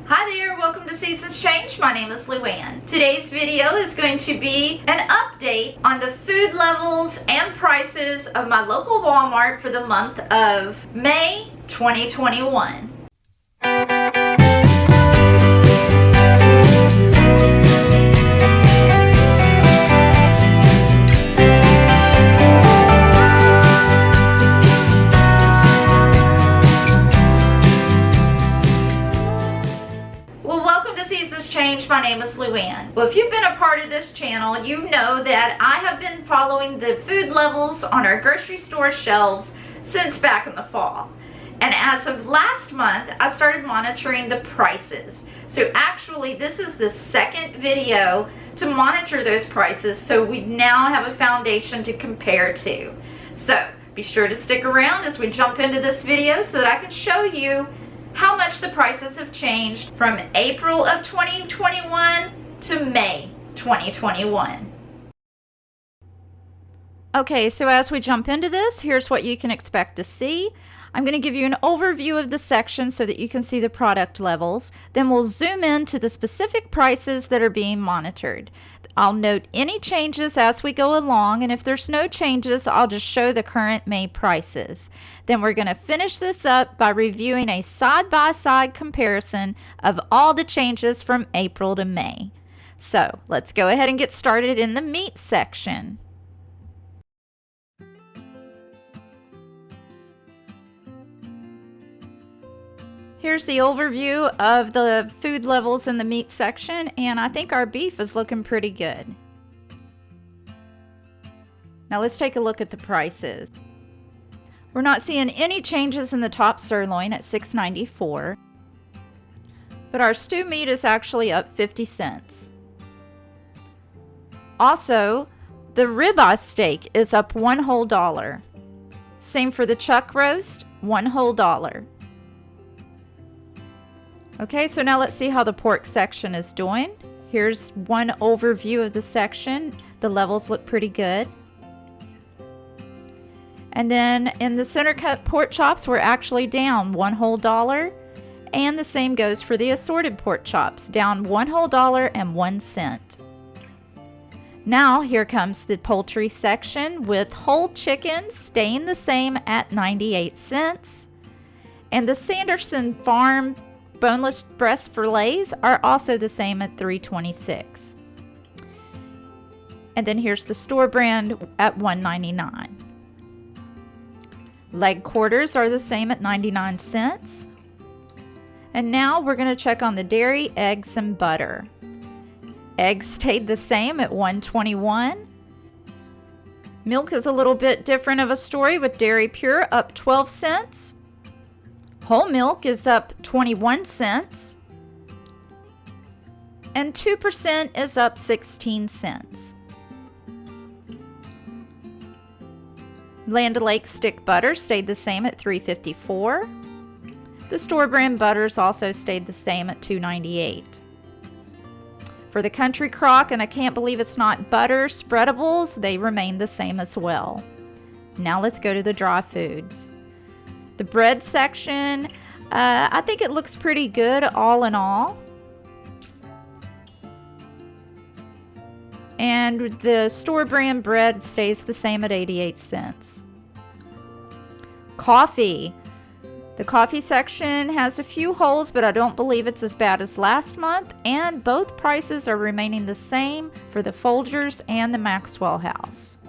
Hi there, welcome to Seasons Change. My name is Luann. Today's video is going to be an update on the food levels and prices of my local Walmart for the month of May 2021. My name is Luann. Well, if you've been a part of this channel, you know that I have been following the food levels on our grocery store shelves since back in the fall. And as of last month, I started monitoring the prices. So actually, this is the second video to monitor those prices, so we now have a foundation to compare to. So be sure to stick around as we jump into this video so that I can show you how much the prices have changed from April of 2021 to May 2021. Okay, so as we jump into this, here's what you can expect to see. I'm going to give you an overview of the section so that you can see the product levels. Then we'll zoom in to the specific prices that are being monitored. I'll note any changes as we go along, and if there's no changes, I'll just show the current May prices. Then we're going to finish this up by reviewing a side-by-side comparison of all the changes from April to May. So let's go ahead and get started in the meat section. Here's the overview of the food levels in the meat section, and I think our beef is looking pretty good. Now let's take a look at the prices. We're not seeing any changes in the top sirloin at $6.94, but our stew meat is actually up 50 cents. Also, the ribeye steak is up $1 whole. Same for the chuck roast, $1 whole. Okay, so now let's see how the pork section is doing. Here's one overview of the section. The levels look pretty good. And then in the center cut pork chops, we're actually down $1 whole. And the same goes for the assorted pork chops, down $1 whole and 1 cent. Now here comes the poultry section with whole chicken staying the same at 98 cents. And the Sanderson Farm boneless breast fillets are also the same at $3.26. And then here's the store brand at $1.99. Leg quarters are the same at 99 cents. And now we're going to check on the dairy, eggs, and butter. Eggs stayed the same at $1.21. Milk is a little bit different of a story with Dairy Pure up 12 cents. Whole milk is up 21 cents, and 2% is up 16 cents. Land O'Lakes stick butter stayed the same at $3.54. The store brand butters also stayed the same at $2.98. For the Country Crock, and I can't believe it's not butter, spreadables, they remain the same as well. Now let's go to the dry foods. The bread section, I think it looks pretty good all in all. And the store brand bread stays the same at 88 cents. Coffee. The coffee section has a few holes, but I don't believe it's as bad as last month. And both prices are remaining the same for the Folgers and the Maxwell House.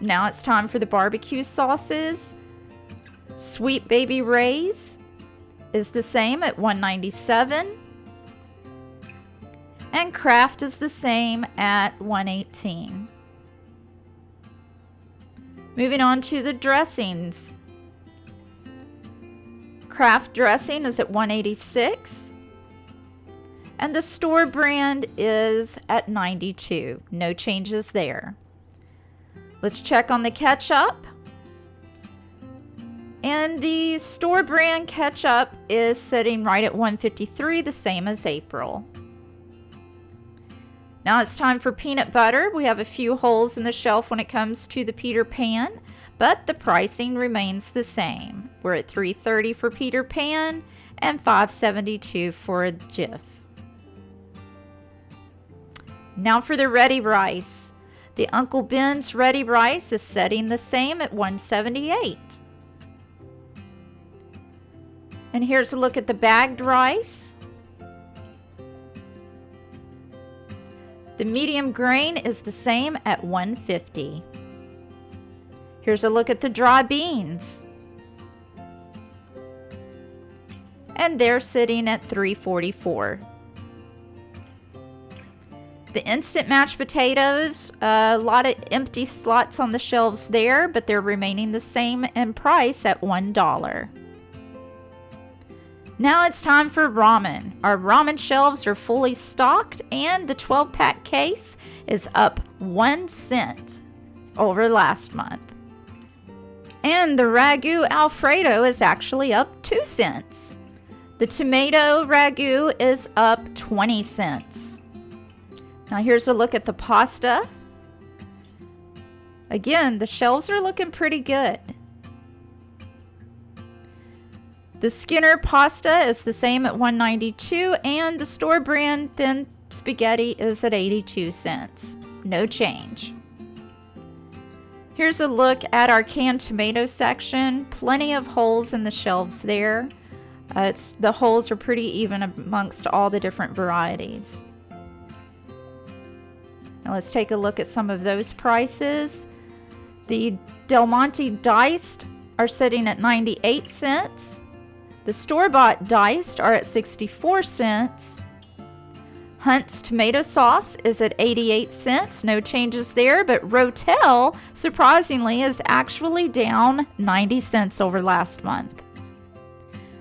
Now it's time for the barbecue sauces. Sweet Baby Ray's is the same at $1.97. And Kraft is the same at $1.18. Moving on to the dressings. Kraft dressing is at $1.86. And the store brand is at $92. No changes there. Let's check on the ketchup. And the store brand ketchup is sitting right at $1.53, the same as April. Now it's time for peanut butter. We have a few holes in the shelf when it comes to the Peter Pan, but the pricing remains the same. We're at $3.30 for Peter Pan and $5.72 for a Jif. Now for the ready rice. The Uncle Ben's ready rice is setting the same at $1.78. And here's a look at the bagged rice. The medium grain is the same at $1.50. Here's a look at the dry beans. And they're sitting at $3.44. The instant mashed potatoes, a lot of empty slots on the shelves there, but they're remaining the same in price at $1. Now it's time for ramen. Our ramen shelves are fully stocked and the 12-pack case is up 1 cent over last month. And the Ragu Alfredo is actually up 2 cents. The tomato Ragu is up 20 cents. Now here's a look at the pasta. Again, the shelves are looking pretty good. The Skinner pasta is the same at $1.92 and the store brand thin spaghetti is at 82 cents. No change. Here's a look at our canned tomato section. Plenty of holes in the shelves there. The holes are pretty even amongst all the different varieties. Now let's take a look at some of those prices. The Del Monte diced are sitting at 98 cents. The store-bought diced are at 64 cents. Hunt's tomato sauce is at 88 cents. No changes there, but Rotel, surprisingly, is actually down 90 cents over last month.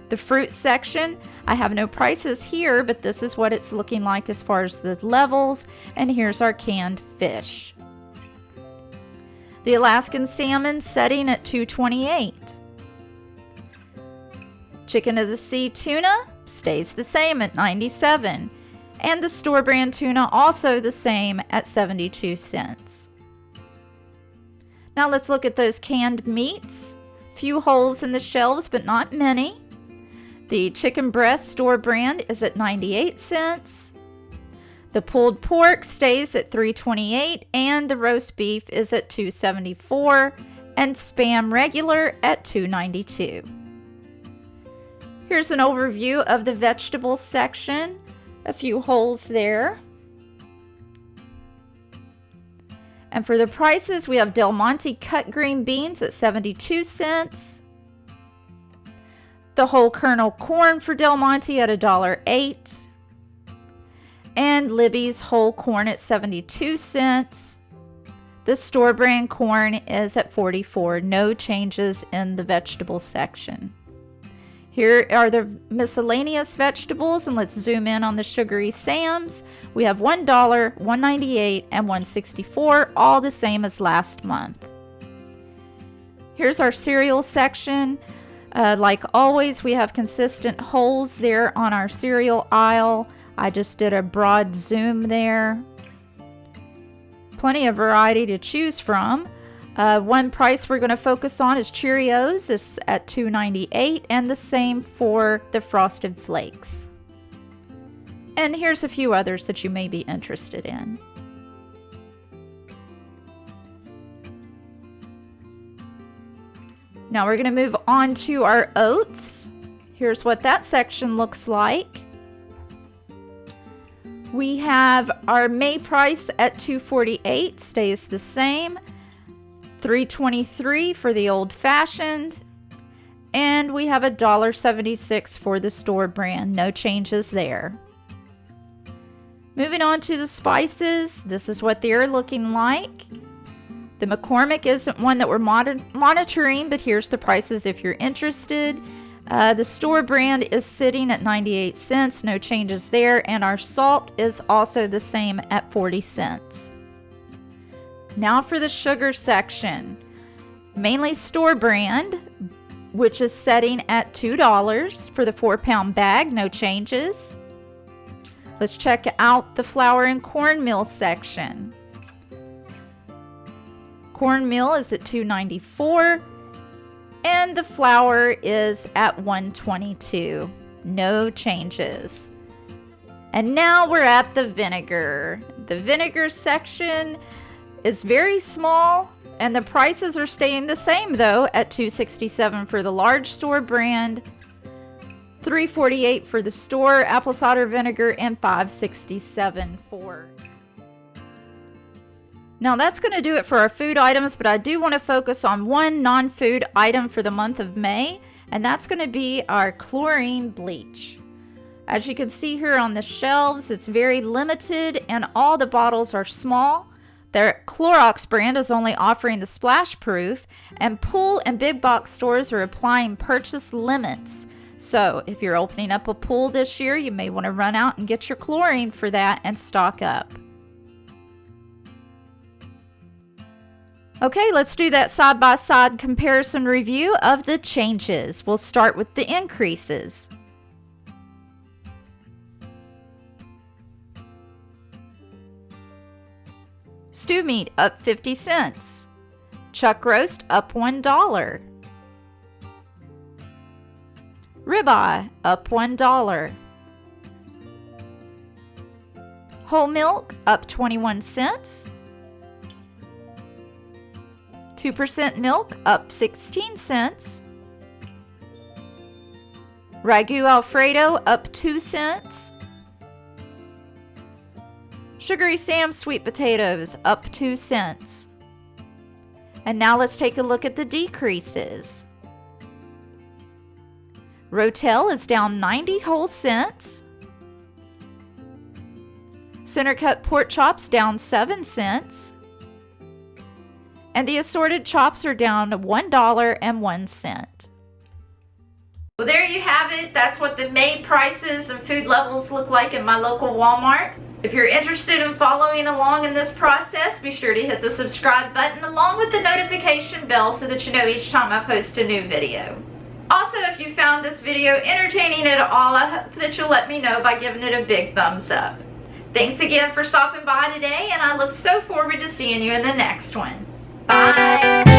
The fruit section, I have no prices here, but this is what it's looking like as far as the levels, and here's our canned fish. The Alaskan salmon setting at $2.28. Chicken of the Sea tuna stays the same at 97, and the store brand tuna also the same at 72 cents. Now let's look at those canned meats. Few holes in the shelves, but not many. The chicken breast store brand is at 98 cents. The pulled pork stays at $3.28 and the roast beef is at $2.74 and Spam regular at $2.92. Here's an overview of the vegetables section. A few holes there. And for the prices, we have Del Monte cut green beans at 72 cents. The whole kernel corn for Del Monte at $1.08. And Libby's whole corn at 72 cents. The store brand corn is at 44. No changes in the vegetable section. Here are the miscellaneous vegetables, and let's zoom in on the sugary Sam's. We have $1, $1.98, and $1.64, all the same as last month. Here's our cereal section. Like always, we have consistent holes there on our cereal aisle. I just did a broad zoom there. Plenty of variety to choose from. One price we're going to focus on is Cheerios. It's at $2.98, and the same for the Frosted Flakes. And here's a few others that you may be interested in. Now we're going to move on to our oats. Here's what that section looks like. We have our May price at $2.48, stays the same. $3.23 for the old-fashioned, and we have $1.76 for the store brand. No changes there. Moving on to the spices, this is what they're looking like. The McCormick isn't one that we're monitoring, but here's the prices if you're interested. The store brand is sitting at 98 cents, no changes there, and our salt is also the same at 40 cents. Now for the sugar section. Mainly store brand, which is setting at $2 for the 4-pound bag, no changes. Let's check out the flour and cornmeal section. Cornmeal is at $2.94 and the flour is at $1.22. no changes. And now we're at the vinegar. The vinegar section is very small, and the prices are staying the same though at $2.67 for the large store brand, $3.48 for the store apple cider vinegar, and $5.67 for. Now that's going to do it for our food items, but I do want to focus on one non-food item for the month of May, and that's going to be our chlorine bleach. As you can see here on the shelves, it's very limited and all the bottles are small. Their Clorox brand is only offering the splash proof, and pool and big box stores are applying purchase limits. So if you're opening up a pool this year, you may want to run out and get your chlorine for that and stock up. Okay, let's do that side-by-side comparison review of the changes. We'll start with the increases. Stew meat up 50 cents. Chuck roast up $1. Ribeye up $1. Whole milk up 21 cents. 2% milk up 16 cents. Ragu Alfredo up 2 cents. Sugary Sam sweet potatoes up 2 cents. And now let's take a look at the decreases. Rotel is down 90 whole cents. Center cut pork chops down 7 cents. And the assorted chops are down to $1.01. Well, there you have it. That's what the May prices and food levels look like in my local Walmart. If you're interested in following along in this process, be sure to hit the subscribe button along with the notification bell so that you know each time I post a new video. Also, if you found this video entertaining at all, I hope that you'll let me know by giving it a big thumbs up. Thanks again for stopping by today, and I look so forward to seeing you in the next one. Bye!